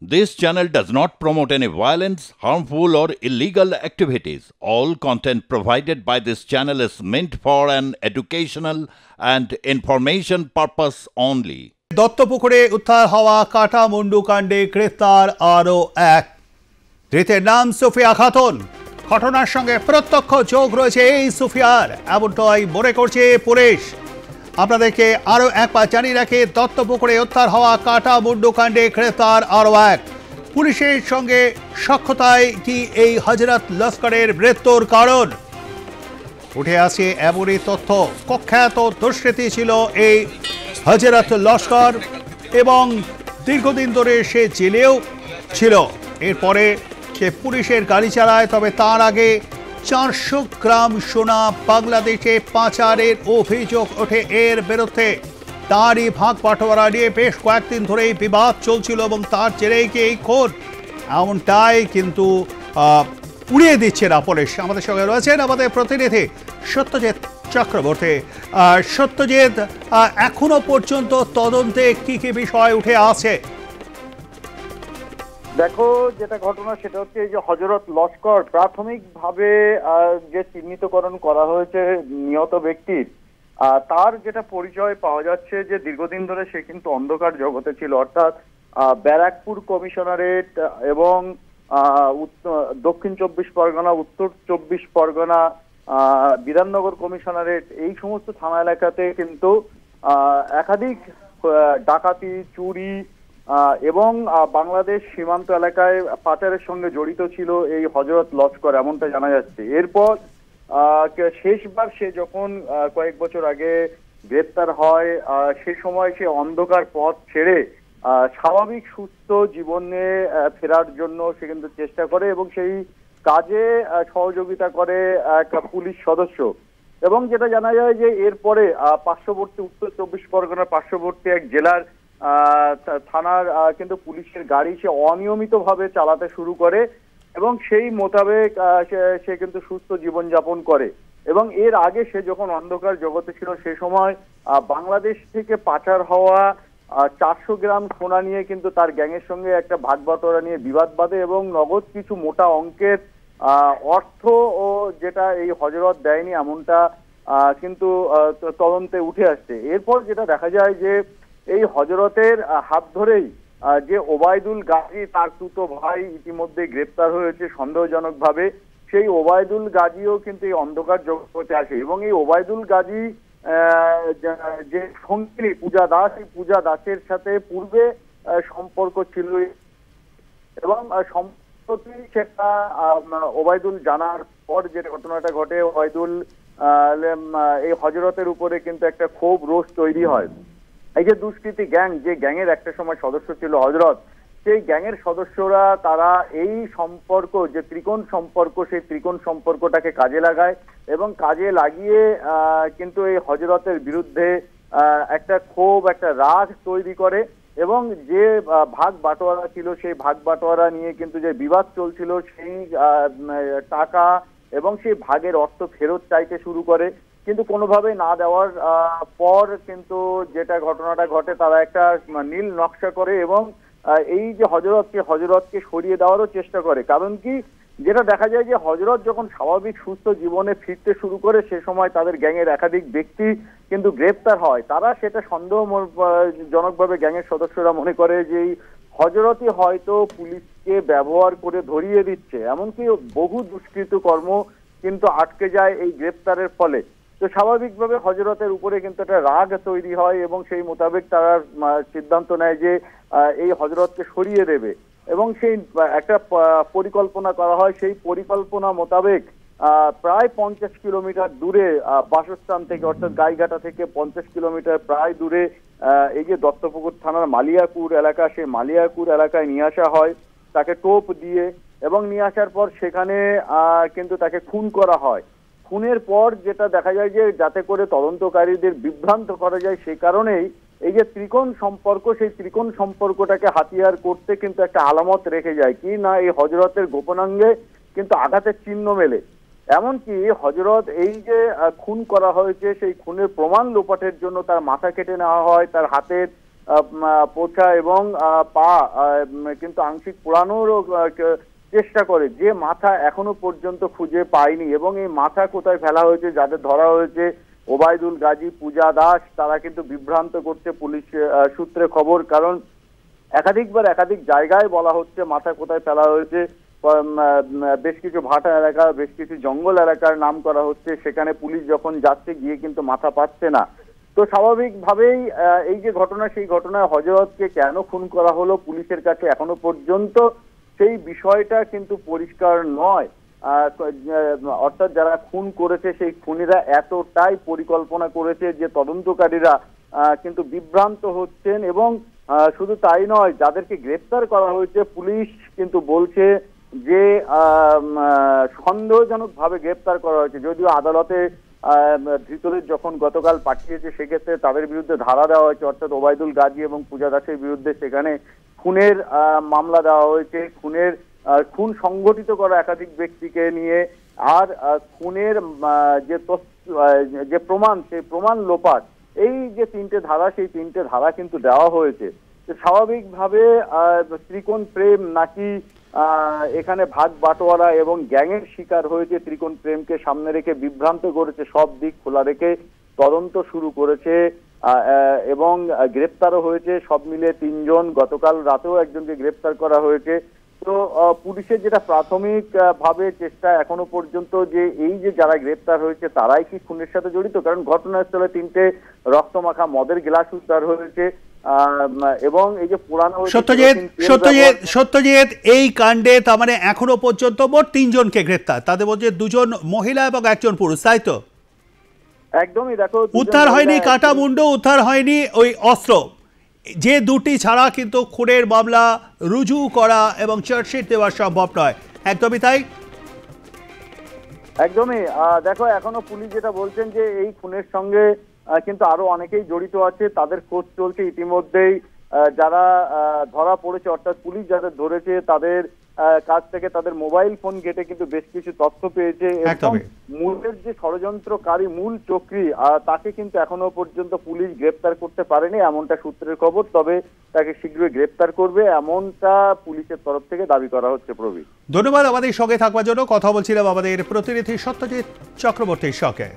This channel does not promote any violence, harmful, or illegal activities. All content provided by this channel is meant for an educational and information purpose only. দত্তপুকুরে উদ্ধার হওয়া কাটা মুন্ডু কাণ্ডে গ্রেফতার আরও এক ধৃতের নাম সুফিয়া খাতুন। ঘটনার সঙ্গে প্রত্যক্ষ যোগ রয়েছে এই সুফিয়ার, এমনটাই মনে করছে পুলিশ। আপনাদেরকে আরও একবার জানিয়ে রাখে, দত্তপুকুরে উদ্ধার হওয়া কাটা মুন্ডু কাণ্ডে গ্রেফতার আরও এক। পুলিশের সঙ্গে সখ্যতায় কি এই হযরত লস্করের মৃত্যুর কারণ? উঠে আসে এমনই তথ্য। কুখ্যাত দুষ্কৃতী ছিল এই হযরত লস্কর এবং দীর্ঘদিন ধরে সে জেলেও ছিল। এরপরে সে পুলিশের গাড়ি চালায়, তবে তার আগে 400 গ্রাম সোনা বাংলাদেশে পাচারের অভিযোগ ওঠে এর বিরুদ্ধে। তারই ভাগ বাটোয়ারা নিয়ে বেশ কয়েকদিন ধরেই বিবাদ চলছিল এবং তার জেরেই কি এই খুন, এমনটাই কিন্তু উড়িয়ে দিচ্ছে না পুলিশ। আমাদের সঙ্গে রয়েছেন আমাদের প্রতিনিধি সত্যজিৎ চক্রবর্তী। সত্যজিৎ, এখনো পর্যন্ত তদন্তে কি কি বিষয় উঠে আসে? দেখো, যেটা ঘটনা সেটা হচ্ছে এই যে হযরত লস্কর প্রাথমিকভাবে যে চিহ্নিতকরণ করা হয়েছে নিহত ব্যক্তির, তার যেটা পরিচয় পাওয়া যাচ্ছে যে দীর্ঘদিন ধরে সে কিন্তু অন্ধকার জগতে ছিল, অর্থাৎ ব্যারাকপুর কমিশনারেট এবং দক্ষিণ 24 পরগনা, উত্তর 24 পরগনা, বিধাননগর কমিশনারেট, এই সমস্ত থানা এলাকাতে কিন্তু একাধিক ডাকাতি, চুরি এবং বাংলাদেশ সীমান্ত এলাকায় পাচারের সঙ্গে জড়িত ছিল এই হযরত লস্কর, এমনটা জানা যাচ্ছে। এরপর শেষবার সে যখন কয়েক বছর আগে গ্রেপ্তার হয়, সে সময় সে অন্ধকার পথ ছেড়ে স্বাভাবিক সুস্থ জীবনে ফেরার জন্য সে কিন্তু চেষ্টা করে এবং সেই কাজে সহযোগিতা করে এক পুলিশ সদস্য। এবং যেটা জানা যায় যে এরপরে পার্শ্ববর্তী উত্তর 24 পরগনার পার্শ্ববর্তী এক জেলার থানার কিন্তু পুলিশের গাড়ি সে অনিয়মিতভাবে চালাতে শুরু করে এবং সেই মোতাবেক সে কিন্তু সুস্থ জীবনযাপন করে। এবং এর আগে সে যখন অন্ধকার জগতে ছিল সে সময় বাংলাদেশ থেকে পাচার হওয়া 400 গ্রাম সোনা নিয়ে কিন্তু তার গ্যাংয়ের সঙ্গে একটা ভাগবাটোয়ারা নিয়ে বিবাদ বাঁধে এবং নগদ কিছু মোটা অঙ্কের অর্থ ও যেটা এই হযরত দেয়নি, এমনটা কিন্তু তদন্তে উঠে আসছে। এরপর যেটা দেখা যায় যে এই হযরতের হাত ধরেই যে ওবায়দুল গাজী, তার তুতো ভাই ইতিমধ্যে গ্রেপ্তার হয়েছে সন্দেহজনকভাবে। সেই ওবায়দুল গাজীও কিন্তু এই অন্ধকার জগতে আসে এবং এই ওবায়দুল গাজী যে সঙ্গিনী পূজা দাস, এই পূজা দাসের সাথে পূর্বে সম্পর্ক ছিল এবং সম্প্রতি সেটা ওবায়দুল জানার পর যে ঘটনাটা ঘটে, ওবায়দুল এই হযরতের উপরে কিন্তু একটা ক্ষোভ রোষ তৈরি হয়। এই যে দুষ্কৃতী গ্যাং, যে গ্যাংয়ের একটা সময় সদস্য ছিল হযরত, সেই গ্যাংয়ের সদস্যরা তারা এই সম্পর্ক, যে ত্রিকোণ সম্পর্ক, সেই ত্রিকোণ সম্পর্কটাকে কাজে লাগায় এবং কাজে লাগিয়ে কিন্তু এই হযরতের বিরুদ্ধে একটা ক্ষোভ, একটা রাগ তৈরি করে এবং যে ভাগ বাটোয়ারা ছিল সেই ভাগ বাটোয়ারা নিয়ে কিন্তু যে বিবাদ চলছিল, সেই টাকা এবং সেই ভাগের অর্থ ফেরত চাইতে শুরু করে। কিন্তু কোনোভাবে না দেওয়ার পর কিন্তু যেটা ঘটনাটা ঘটে, তারা একটা নীল নকশা করে এবং এই যে হযরতকে সরিয়ে দেওয়ারও চেষ্টা করে। কারণ কি, যেটা দেখা যায় যে হযরত যখন স্বাভাবিক সুস্থ জীবনে ফিরতে শুরু করে সে সময় তাদের গ্যাংয়ের একাধিক ব্যক্তি কিন্তু গ্রেপ্তার হয়। তারা সেটা সন্দেহজনকভাবে গ্যাংয়ের সদস্যরা মনে করে যে এই হযরতই হয়তো পুলিশকে ব্যবহার করে ধরিয়ে দিচ্ছে, এমনকি বহু দুষ্কৃত কর্ম কিন্তু আটকে যায় এই গ্রেপ্তারের ফলে। তো স্বাভাবিকভাবে হযরতের উপরে কিন্তু একটা রাগ তৈরি হয় এবং সেই মোতাবেক তারা সিদ্ধান্ত নেয় যে এই হযরতকে সরিয়ে দেবে এবং সেই একটা পরিকল্পনা করা হয়। সেই পরিকল্পনা মোতাবেক প্রায় 50 কিলোমিটার দূরে বাসস্থান থেকে, অর্থাৎ গাইঘাটা থেকে 50 কিলোমিটার প্রায় দূরে এই যে দত্তপুকুর থানার মালিয়াকুর এলাকা, সেই মালিয়াকুর এলাকায় নিয়ে আসা হয় তাকে টোপ দিয়ে এবং নিয়ে আসার পর সেখানে কিন্তু তাকে খুন করা হয়। খুনের পর যেটা দেখা যায় যে যাতে করে তদন্তকারীদের বিভ্রান্ত করা যায়, সেই কারণেই এই যে ত্রিকোণ সম্পর্ক, সেই ত্রিকোণ সম্পর্কটাকে হাতিয়ার করতে কিন্তু একটা আলামত রেখে যায় কি না, এই হযরতের গোপনাঙ্গে কিন্তু আঘাতের চিহ্ন মেলে। এমনকি হযরত এই যে খুন করা হয়েছে সেই খুনের প্রমাণ লোপাটের জন্য তার মাথা কেটে নেওয়া হয়, তার হাতের পোছা এবং পা কিন্তু আংশিক পোড়ানোরও চেষ্টা করে। যে মাথা এখনো পর্যন্ত খুঁজে পায়নি এবং এই মাথা কোথায় ফেলা হয়েছে, যাদের ধরা হয়েছে ওবায়দুল গাজী, পূজা দাস, তারা কিন্তু বিভ্রান্ত করছে পুলিশ সূত্রে খবর। কারণ একাধিক জায়গায় বলা হচ্ছে মাথা কোথায় ফেলা হয়েছে। বেশ কিছু ভাটা এলাকা, বেশ কিছু জঙ্গল এলাকার নাম করা হচ্ছে। সেখানে পুলিশ যখন যাচ্ছে গিয়ে কিন্তু মাথা পাচ্ছে না। তো স্বাভাবিকভাবেই এই যে ঘটনা, সেই ঘটনায় হযরতকে কেন খুন করা হলো পুলিশের কাছে এখনো পর্যন্ত সেই বিষয়টা কিন্তু পরিষ্কার নয়। অর্থাৎ যারা খুন করেছে সেই খুনিরা এতটাই পরিকল্পনা করেছে যে তদন্তকারীরা কিন্তু বিভ্রান্ত হচ্ছেন। এবং শুধু তাই নয়, যাদেরকে গ্রেফতার করা হয়েছে পুলিশ কিন্তু বলছে যে সন্দেহজনক ভাবে গ্রেফতার করা হয়েছে। যদিও আদালতে ধৃতদের যখন গতকাল পাঠিয়েছে সেক্ষেত্রে তাদের বিরুদ্ধে ধারা দেওয়া হয়েছে, অর্থাৎ ওবায়দুল গাজী এবং পূজা দাসের বিরুদ্ধে সেখানে খুনের মামলা দেওয়া হয়েছে। খুন সংগঠিত করা একাধিক ব্যক্তিকে নিয়ে, আর খুনের যে প্রমাণ, সেই প্রমাণ লোপাট, এই যে তিনটে ধারা, সেই তিনটে ধারা কিন্তু দেওয়া হয়েছে। স্বাভাবিকভাবে ত্রিকোণ প্রেম নাকি এখানে ভাগ বাটোয়ারা এবং গ্যাংয়ের শিকার হয়েছে, ত্রিকোণ প্রেমকে সামনে রেখে বিভ্রান্ত করেছে, সব দিক খোলা রেখে তদন্ত শুরু করেছে এবং গ্রেপ্তারও হয়েছে। সব মিলে 3 জন, গতকাল রাতেও একজনকে গ্রেপ্তার করা হয়েছে। তো পুলিশের যেটা প্রাথমিক ভাবে চেষ্টা এখনো পর্যন্ত, যে এই যে যারা গ্রেপ্তার হয়েছে তারাই কি খুনের সাথে জড়িত। কারণ ঘটনাস্থলে 3টে রক্তমাখা মদের গ্লাস উদ্ধার হয়েছে এবং এই যে পুরানো সত্যজিৎ এই কাণ্ডে তার মানে এখনো পর্যন্ত মোট 3 জনকে গ্রেপ্তার, তাদের মধ্যে 2 জন মহিলা এবং 1 জন পুরুষ, তাই তো? একদমই। দেখো, উদ্ধার হয়নি কাটা মুন্ডু, উদ্ধার হয়নি ওই অস্ত্র, যে দুটি ছাড়া কিন্তু খুনের মামলা রুজু করা এবং চার্জশিট দেওয়া সম্ভব নয়। একদমই তাই, একদমই। দেখো, এখনো পুলিশ যেটা বলছেন যে এই খুনের সঙ্গে কিন্তু আরো অনেকেই জড়িত আছে, তাদের খোঁজ চলছে। ইতিমধ্যেই যারা ধরা পড়েছে, অর্থাৎ পুলিশ যাদের ধরেছে তাদের কাছ থেকে তাদের মোবাইল ফোন ঘেটে কিন্তু বেশ কিছু তথ্য পেয়েছে। এবং মূলের যে ষড়যন্ত্রকারী, মূল চক্রী, তাকে কিন্তু এখনো পর্যন্ত পুলিশ গ্রেপ্তার করতে পারেনি, এমনটা সূত্রের খবর। তবে তাকে শীঘ্রই গ্রেপ্তার করবে, এমনটা পুলিশের তরফ থেকে দাবি করা হচ্ছে। প্রবীর, ধন্যবাদ আমাদের সঙ্গে থাকবার জন্য। কথা বলছিলাম আমাদের প্রতিনিধি সত্যজিৎ চক্রবর্তীর সঙ্গে।